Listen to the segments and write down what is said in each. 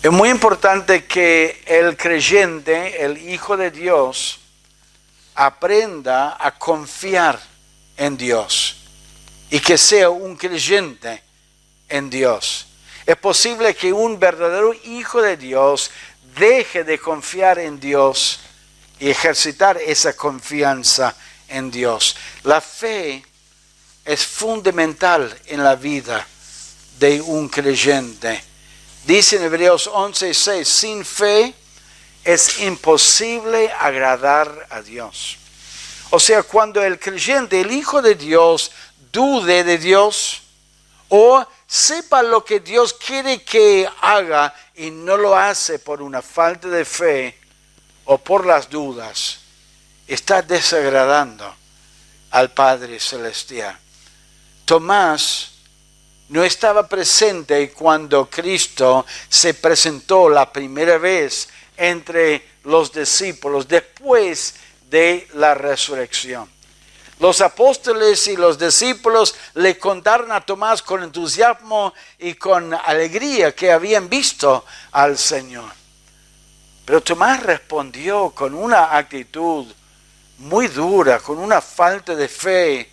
Es muy importante que el creyente, el Hijo de Dios, aprenda a confiar en Dios y que sea un creyente en Dios. Es posible que un verdadero Hijo de Dios deje de confiar en Dios y ejercitar esa confianza en Dios. La fe es fundamental en la vida de un creyente. Dice en Hebreos 11:6, sin fe es imposible agradar a Dios. O sea, cuando el creyente, el Hijo de Dios, dude de Dios o sepa lo que Dios quiere que haga y no lo hace por una falta de fe o por las dudas, está desagradando al Padre Celestial. Tomás no estaba presente cuando Cristo se presentó la primera vez entre los discípulos después de la resurrección. Los apóstoles y los discípulos le contaron a Tomás con entusiasmo y con alegría que habían visto al Señor. Pero Tomás respondió con una actitud muy dura, con una falta de fe,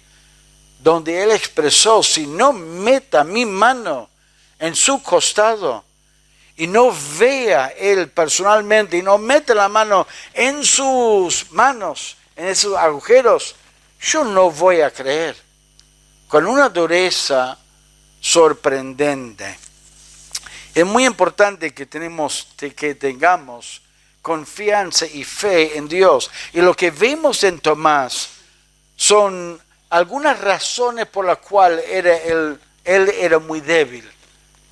donde él expresó, si no meta mi mano en su costado y no vea él personalmente y no mete la mano en sus manos, en esos agujeros, yo no voy a creer. Con una dureza sorprendente. Es muy importante que tengamos confianza y fe en Dios. Y lo que vemos en Tomás son algunas razones por las cuales él era muy débil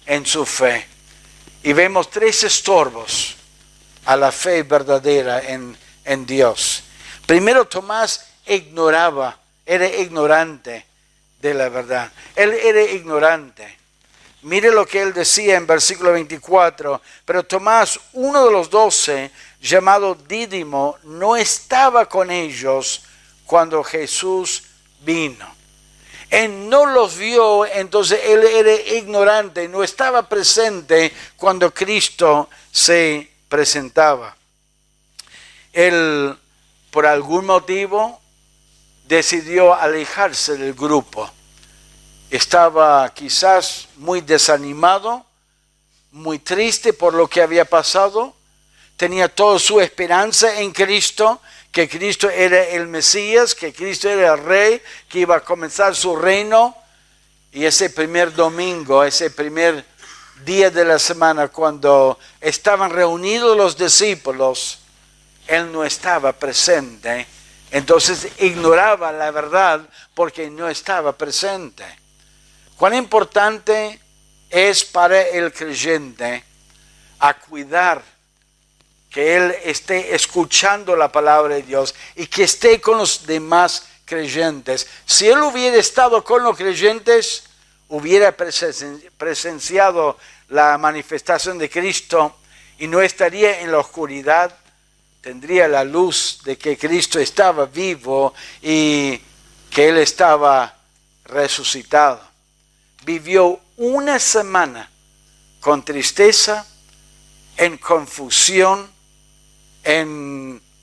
en su fe. Y vemos 3 estorbos a la fe verdadera en Dios. Primero, Tomás era ignorante de la verdad. Él era ignorante. Mire lo que él decía en versículo 24. Pero Tomás, uno de los 12, llamado Dídimo, no estaba con ellos cuando Jesús vino. Él no los vio, entonces él era ignorante, no estaba presente cuando Cristo se presentaba. Él, por algún motivo, decidió alejarse del grupo. Estaba quizás muy desanimado, muy triste por lo que había pasado. Tenía toda su esperanza en Cristo, que Cristo era el Mesías, que Cristo era el Rey, que iba a comenzar su reino. Y ese primer domingo, ese primer día de la semana, cuando estaban reunidos los discípulos, él no estaba presente. Entonces ignoraba la verdad porque no estaba presente. Cuán importante es para el creyente a cuidar que él esté escuchando la palabra de Dios y que esté con los demás creyentes. Si él hubiera estado con los creyentes, hubiera presenciado la manifestación de Cristo y no estaría en la oscuridad, tendría la luz de que Cristo estaba vivo y que él estaba resucitado. Vivió una semana con tristeza, en confusión,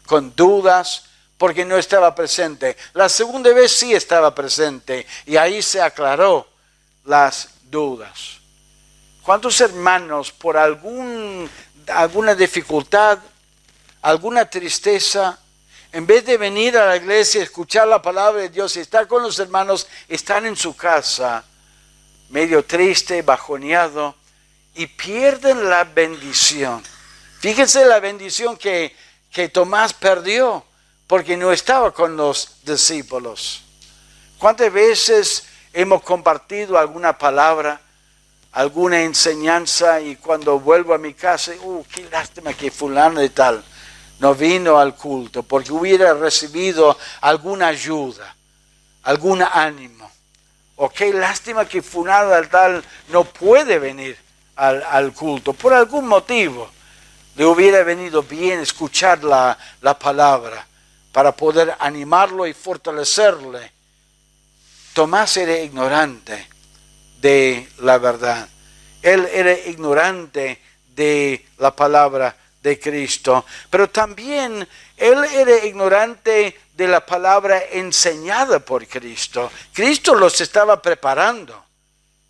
con dudas, porque no estaba presente. La segunda vez sí estaba presente y ahí se aclaró las dudas. ¿Cuántos hermanos por alguna dificultad, alguna tristeza, en vez de venir a la iglesia, escuchar la palabra de Dios y estar con los hermanos, están en su casa, medio triste, bajoneado, y pierden la bendición? Fíjense la bendición que Tomás perdió, porque no estaba con los discípulos. ¿Cuántas veces hemos compartido alguna palabra, alguna enseñanza, y cuando vuelvo a mi casa, qué lástima que fulano de tal no vino al culto, porque hubiera recibido alguna ayuda, algún ánimo? O qué lástima que fulano de tal no puede venir al culto, por algún motivo. Le hubiera venido bien escuchar la palabra para poder animarlo y fortalecerle. Tomás era ignorante de la verdad. Él era ignorante de la palabra de Cristo. Pero también él era ignorante de la palabra enseñada por Cristo. Cristo los estaba preparando.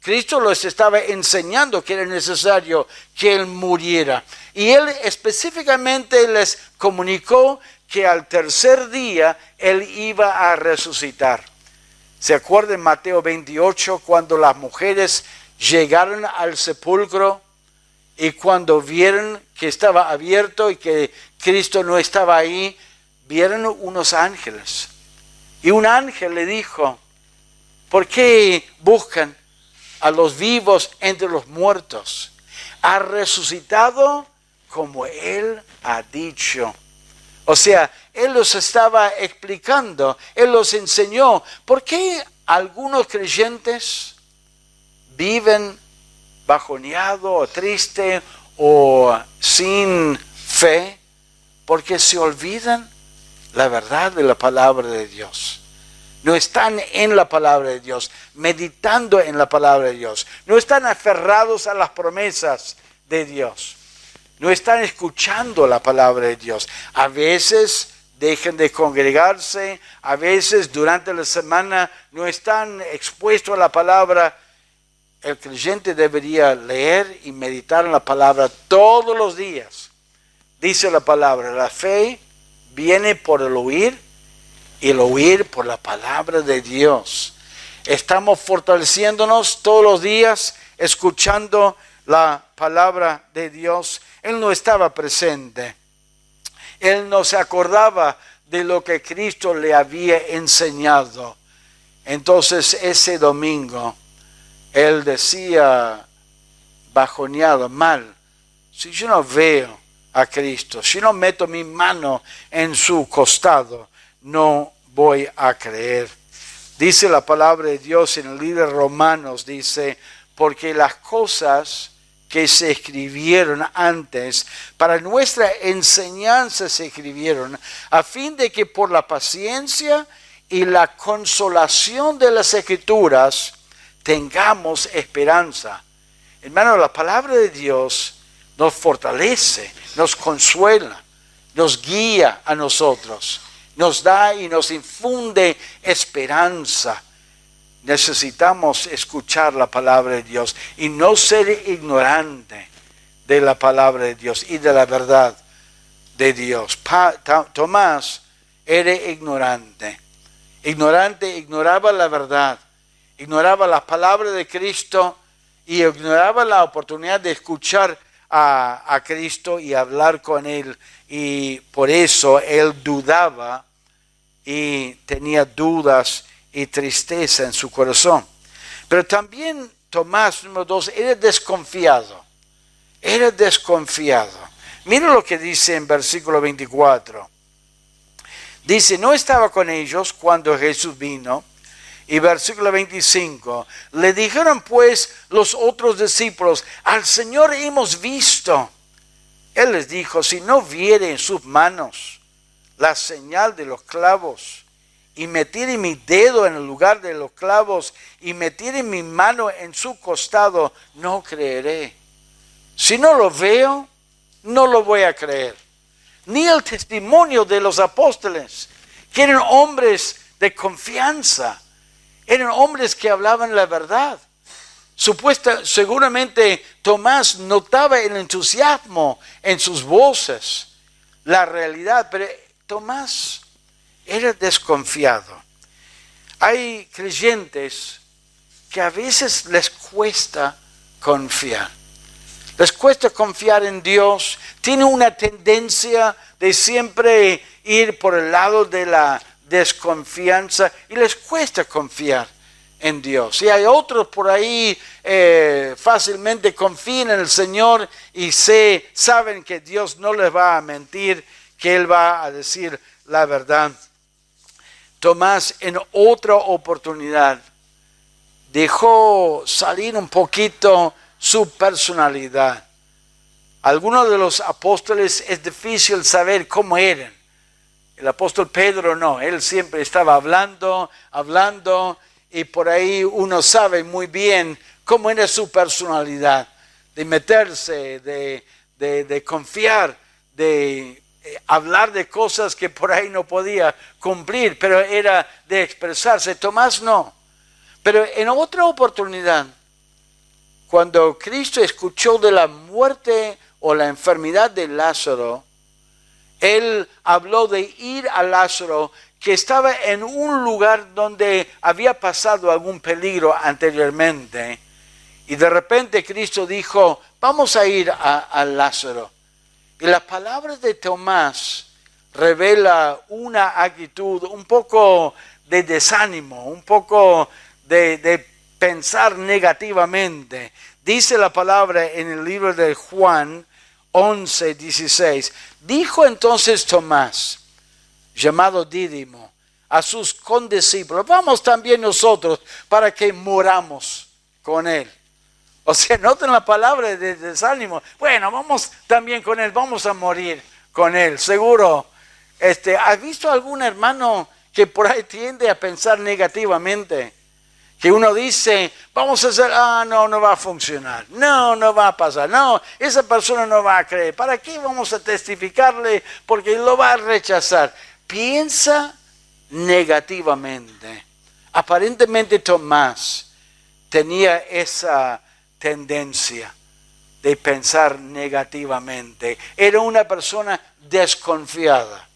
Cristo los estaba enseñando que era necesario que Él muriera. Y Él específicamente les comunicó que al tercer día Él iba a resucitar. ¿Se acuerdan Mateo 28 cuando las mujeres llegaron al sepulcro y cuando vieron que estaba abierto y que Cristo no estaba ahí, vieron unos ángeles? Y un ángel le dijo, ¿por qué buscan a los vivos entre los muertos? Ha resucitado como Él ha dicho. O sea, Él los estaba explicando, Él los enseñó. ¿Por qué algunos creyentes viven bajoneados o tristes o sin fe? Porque se olvidan la verdad de la palabra de Dios. No están en la palabra de Dios, meditando en la palabra de Dios. No están aferrados a las promesas de Dios. No están escuchando la palabra de Dios. A veces dejan de congregarse, a veces durante la semana no están expuestos a la palabra. El creyente debería leer y meditar en la palabra todos los días. Dice la palabra, la fe viene por el oír y el oír por la palabra de Dios. Estamos fortaleciéndonos todos los días, escuchando la palabra de Dios. Él no estaba presente. Él no se acordaba de lo que Cristo le había enseñado. Entonces ese domingo, él decía, bajoneado, mal, si yo no veo a Cristo, si no meto mi mano en su costado, no voy a creer. Dice la palabra de Dios en el libro de Romanos, dice, porque las cosas que se escribieron antes, para nuestra enseñanza se escribieron, a fin de que por la paciencia y la consolación de las Escrituras tengamos esperanza. Hermano, la palabra de Dios nos fortalece, nos consuela, nos guía a nosotros. Nos da y nos infunde esperanza. Necesitamos escuchar la palabra de Dios y no ser ignorante de la palabra de Dios y de la verdad de Dios. Tomás era ignorante. Ignoraba la verdad, ignoraba la palabra de Cristo y ignoraba la oportunidad de escuchar a Cristo y hablar con Él. Y por eso él dudaba y tenía dudas y tristeza en su corazón. Pero también Tomás, número 2, era desconfiado. Era desconfiado. Mira lo que dice en versículo 24. Dice, no estaba con ellos cuando Jesús vino. Y versículo 25, le dijeron pues los otros discípulos, al Señor hemos visto. Él les dijo, si no viere en sus manos la señal de los clavos, y metiere mi dedo en el lugar de los clavos, y metiere mi mano en su costado, no creeré. Si no lo veo, no lo voy a creer. Ni el testimonio de los apóstoles, que eran hombres de confianza, eran hombres que hablaban la verdad. Seguramente Tomás notaba el entusiasmo en sus voces, la realidad, pero Tomás era desconfiado. Hay creyentes que a veces les cuesta confiar. Les cuesta confiar en Dios. Tienen una tendencia de siempre ir por el lado de la desconfianza y les cuesta confiar en Dios. Y hay otros por ahí fácilmente confían en el Señor y saben que Dios no les va a mentir, que Él va a decir la verdad. Tomás en otra oportunidad dejó salir un poquito su personalidad. Algunos de los apóstoles es difícil saber cómo eran. El apóstol Pedro no, él siempre estaba hablando, y por ahí uno sabe muy bien cómo era su personalidad, de meterse, de confiar, de hablar de cosas que por ahí no podía cumplir, pero era de expresarse. Tomás no. Pero en otra oportunidad, cuando Cristo escuchó de la muerte o la enfermedad de Lázaro, Él habló de ir a Lázaro, que estaba en un lugar donde había pasado algún peligro anteriormente. Y de repente Cristo dijo, vamos a ir a Lázaro. Y las palabras de Tomás revela una actitud un poco de desánimo, un poco de pensar negativamente. Dice la palabra en el libro de Juan 11:16. Dijo entonces Tomás, llamado Dídimo, a sus condiscípulos, vamos también nosotros para que moramos con él. O sea, noten la palabra de desánimo. Bueno, vamos también con él, vamos a morir con él, seguro. ¿Has visto algún hermano que por ahí tiende a pensar negativamente? Que uno dice, vamos a hacer, no va a funcionar, no va a pasar, no, esa persona no va a creer, ¿para qué vamos a testificarle? Porque lo va a rechazar. Piensa negativamente. Aparentemente Tomás tenía esa tendencia de pensar negativamente. Era una persona desconfiada.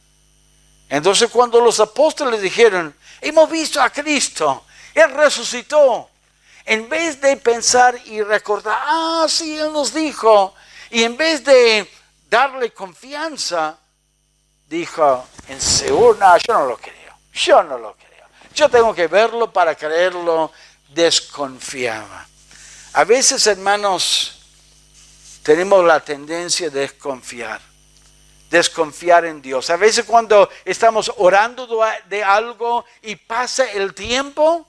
Entonces cuando los apóstoles dijeron, hemos visto a Cristo, Él resucitó, en vez de pensar y recordar, sí, Él nos dijo, y en vez de darle confianza, dijo, en seguro, no, yo no lo creo, yo tengo que verlo para creerlo. Desconfiaba. A veces, hermanos, tenemos la tendencia de desconfiar en Dios. A veces cuando estamos orando de algo y pasa el tiempo,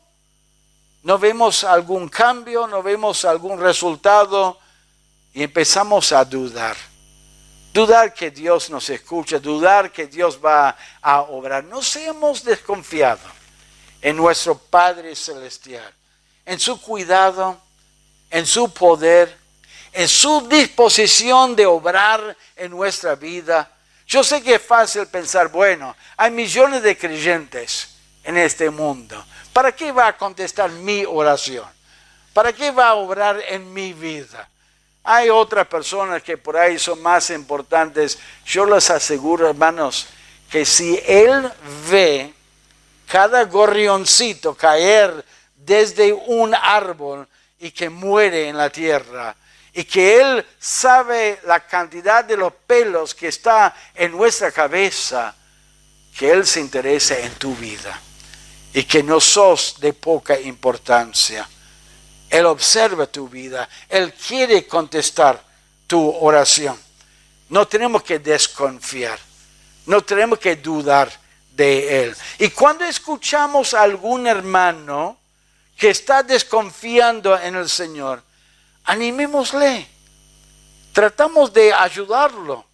no vemos algún cambio, no vemos algún resultado y empezamos a dudar. Dudar que Dios nos escucha, dudar que Dios va a obrar. No seamos desconfiados en nuestro Padre Celestial, en su cuidado, en su poder, en su disposición de obrar en nuestra vida. Yo sé que es fácil pensar, bueno, hay millones de creyentes en este mundo. ¿Para qué va a contestar mi oración? ¿Para qué va a obrar en mi vida? Hay otras personas que por ahí son más importantes. Yo les aseguro, hermanos, que si Él ve cada gorrioncito caer desde un árbol y que muere en la tierra, y que Él sabe la cantidad de los pelos que está en nuestra cabeza, que Él se interesa en tu vida y que no sos de poca importancia. Él observa tu vida, Él quiere contestar tu oración. No tenemos que desconfiar, no tenemos que dudar de Él. Y cuando escuchamos a algún hermano que está desconfiando en el Señor, animémosle, tratamos de ayudarlo,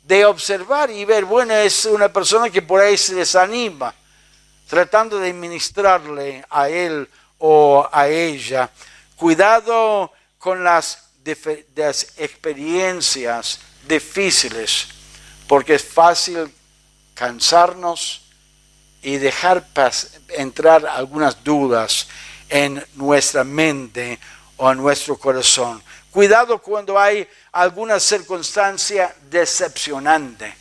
de observar y ver, bueno, es una persona que por ahí se desanima, tratando de ministrarle a él o a ella. Cuidado con las experiencias difíciles, porque es fácil cansarnos y dejar entrar algunas dudas en nuestra mente o en nuestro corazón. Cuidado cuando hay alguna circunstancia decepcionante.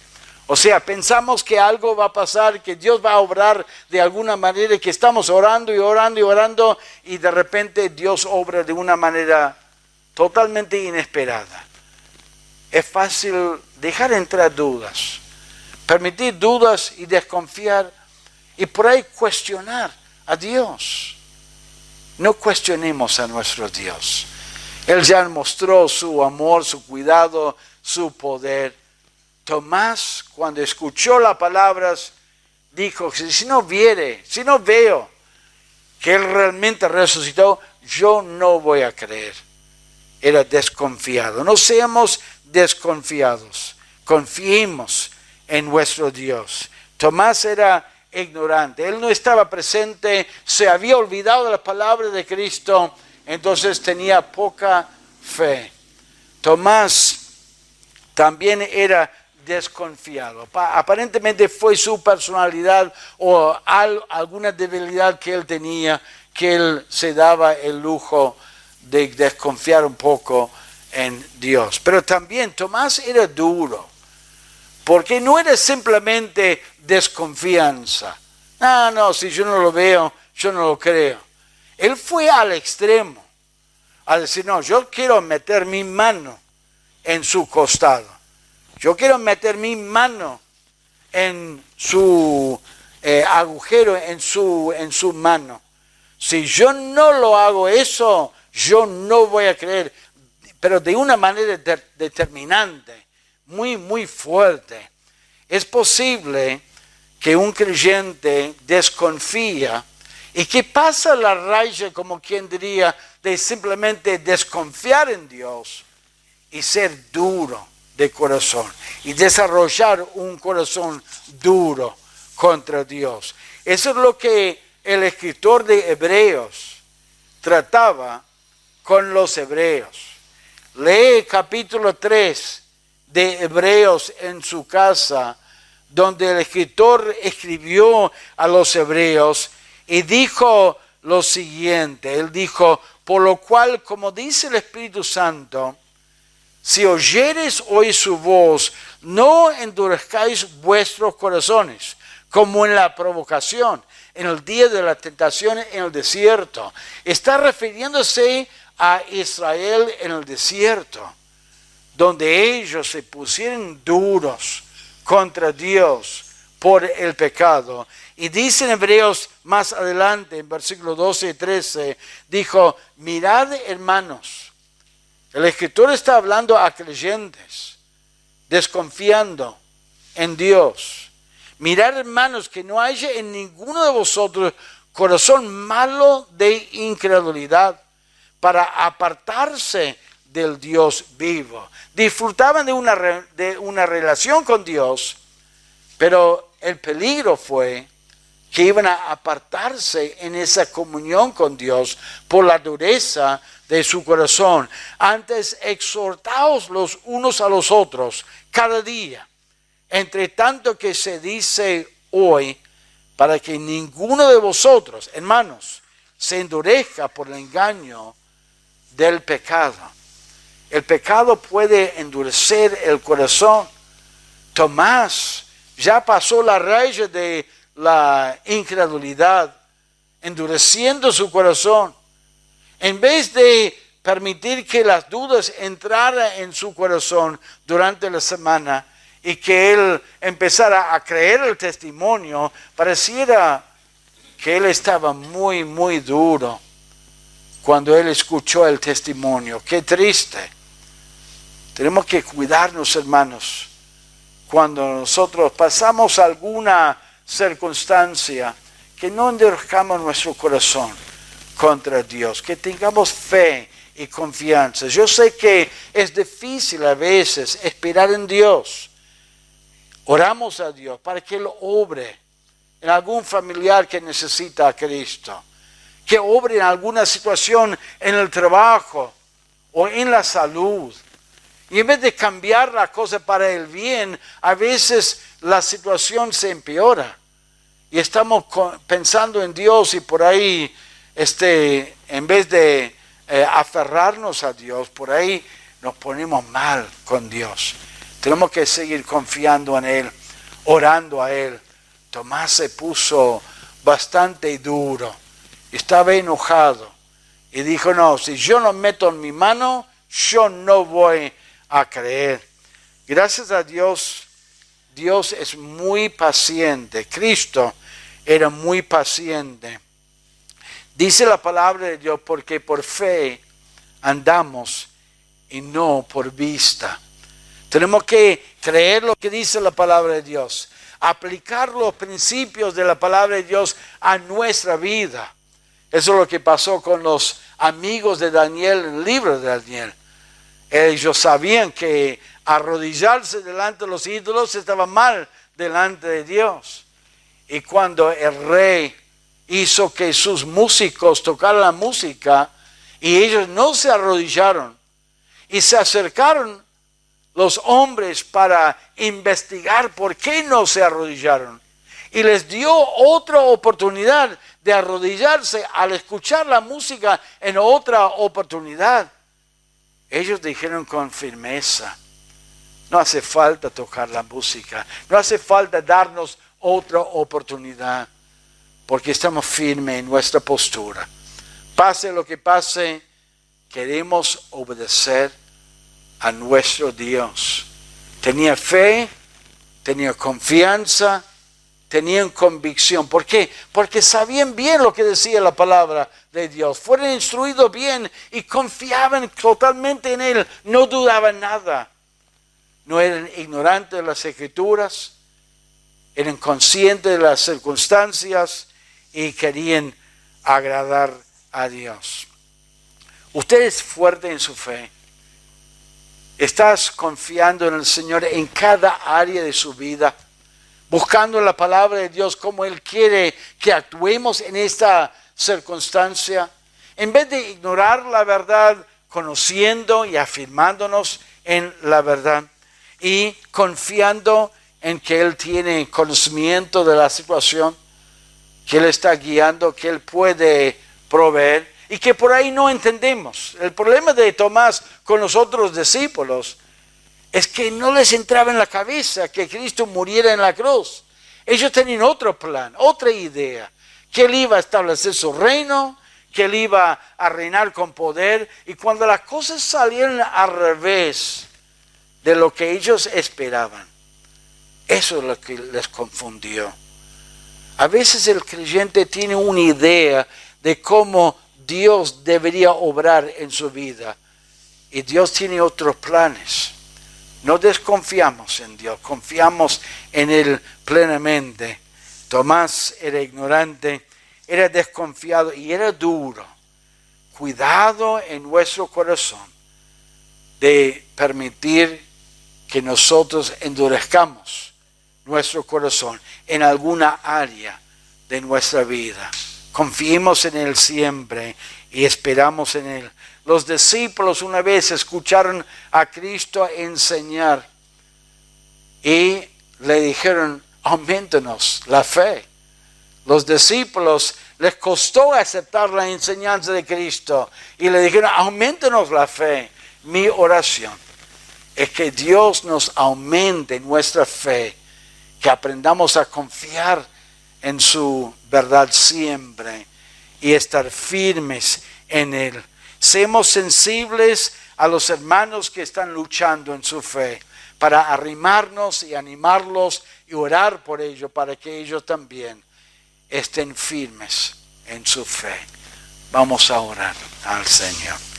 O sea, pensamos que algo va a pasar, que Dios va a obrar de alguna manera, que estamos orando y orando y orando, y de repente Dios obra de una manera totalmente inesperada. Es fácil dejar entrar dudas, permitir dudas y desconfiar, y por ahí cuestionar a Dios. No cuestionemos a nuestro Dios. Él ya mostró su amor, su cuidado, su poder. Tomás, cuando escuchó las palabras, dijo, si no veo que Él realmente resucitó, yo no voy a creer. Era desconfiado. No seamos desconfiados. Confiemos en nuestro Dios. Tomás era ignorante. Él no estaba presente, se había olvidado de las palabras de Cristo, entonces tenía poca fe. Tomás también era desconfiado. Aparentemente fue su personalidad o alguna debilidad que él tenía, que él se daba el lujo de desconfiar un poco en Dios. Pero también Tomás era duro, porque no era simplemente desconfianza. No, si yo no lo veo, yo no lo creo. Él fue al extremo, a decir, no, yo quiero meter mi mano en su costado. Yo quiero meter mi mano en su agujero, en su mano. Si yo no lo hago eso, yo no voy a creer. Pero de una manera determinante, muy, muy fuerte. Es posible que un creyente desconfía y que pasa la raya, como quien diría, de simplemente desconfiar en Dios y ser duro de corazón y desarrollar un corazón duro contra Dios. Eso es lo que el escritor de Hebreos trataba con los hebreos. Lee capítulo 3 de Hebreos en su casa, donde el escritor escribió a los hebreos y dijo lo siguiente. Él dijo, por lo cual, como dice el Espíritu Santo, si oyereis hoy su voz, no endurezcáis vuestros corazones, como en la provocación, en el día de la tentación en el desierto. Está refiriéndose a Israel en el desierto, donde ellos se pusieron duros contra Dios por el pecado. Y dice en Hebreos más adelante, en versículos 12 y 13, dijo, mirad hermanos, el escritor está hablando a creyentes, desconfiando en Dios. Mirad, hermanos, que no haya en ninguno de vosotros corazón malo de incredulidad para apartarse del Dios vivo. Disfrutaban de una relación con Dios, pero el peligro fue que iban a apartarse en esa comunión con Dios por la dureza de su corazón. Antes, exhortaos los unos a los otros cada día, entre tanto que se dice hoy, para que ninguno de vosotros, hermanos, se endurezca por el engaño del pecado. El pecado puede endurecer el corazón. Tomás ya pasó la raya de la incredulidad, endureciendo su corazón. En vez de permitir que las dudas entraran en su corazón durante la semana y que él empezara a creer el testimonio, pareciera que él estaba muy, muy duro cuando él escuchó el testimonio. Qué triste. Tenemos que cuidarnos, hermanos, cuando nosotros pasamos alguna circunstancia, que no endurezcamos nuestro corazón contra Dios, que tengamos fe y confianza. Yo sé que es difícil a veces esperar en Dios. Oramos a Dios para que Él obre en algún familiar que necesita a Cristo, que obre en alguna situación en el trabajo o en la salud. Y en vez de cambiar la cosa para el bien, a veces la situación se empeora. Y estamos pensando en Dios y por ahí, en vez de aferrarnos a Dios, por ahí nos ponemos mal con Dios. Tenemos que seguir confiando en Él, orando a Él. Tomás se puso bastante duro, estaba enojado y dijo, no, si yo no meto en mi mano, yo no voy a creer. Gracias a Dios, Dios es muy paciente. Cristo era muy paciente. Dice la palabra de Dios, porque por fe andamos y no por vista. Tenemos que creer lo que dice la palabra de Dios, aplicar los principios de la palabra de Dios a nuestra vida. Eso es lo que pasó con los amigos de Daniel en el libro de Daniel. Ellos sabían que arrodillarse delante de los ídolos estaba mal delante de Dios. Y cuando el rey hizo que sus músicos tocaran la música y ellos no se arrodillaron y se acercaron los hombres para investigar por qué no se arrodillaron. Y les dio otra oportunidad de arrodillarse al escuchar la música en otra oportunidad. Ellos dijeron con firmeza, no hace falta tocar la música, no hace falta darnos otra oportunidad, porque estamos firmes en nuestra postura. Pase lo que pase, queremos obedecer a nuestro Dios. Tenía fe, tenía confianza, tenían convicción. ¿Por qué? Porque sabían bien lo que decía la palabra de Dios. Fueron instruidos bien y confiaban totalmente en Él. No dudaban nada. No eran ignorantes de las Escrituras. Eran conscientes de las circunstancias y querían agradar a Dios. Usted es fuerte en su fe. Estás confiando en el Señor en cada área de su vida, buscando la palabra de Dios como Él quiere que actuemos en esta circunstancia, en vez de ignorar la verdad, conociendo y afirmándonos en la verdad y confiando en que Él tiene conocimiento de la situación, que Él está guiando, que Él puede proveer y que por ahí no entendemos. El problema de Tomás con los otros discípulos es que no les entraba en la cabeza que Cristo muriera en la cruz. Ellos tenían otro plan, otra idea, que Él iba a establecer su reino, que Él iba a reinar con poder, y cuando las cosas salieron al revés de lo que ellos esperaban, eso es lo que les confundió. A veces el creyente tiene una idea de cómo Dios debería obrar en su vida, y Dios tiene otros planes. No desconfiamos en Dios, confiamos en Él plenamente. Tomás era ignorante, era desconfiado y era duro. Cuidado en nuestro corazón de permitir que nosotros endurezcamos nuestro corazón en alguna área de nuestra vida. Confiemos en Él siempre y esperamos en Él. Los discípulos una vez escucharon a Cristo enseñar y le dijeron, aumentanos la fe. Los discípulos les costó aceptar la enseñanza de Cristo y le dijeron, aumentanos la fe. Mi oración es que Dios nos aumente nuestra fe, que aprendamos a confiar en su verdad siempre y estar firmes en Él. Seamos sensibles a los hermanos que están luchando en su fe, para arrimarnos y animarlos y orar por ellos, para que ellos también estén firmes en su fe. Vamos a orar al Señor.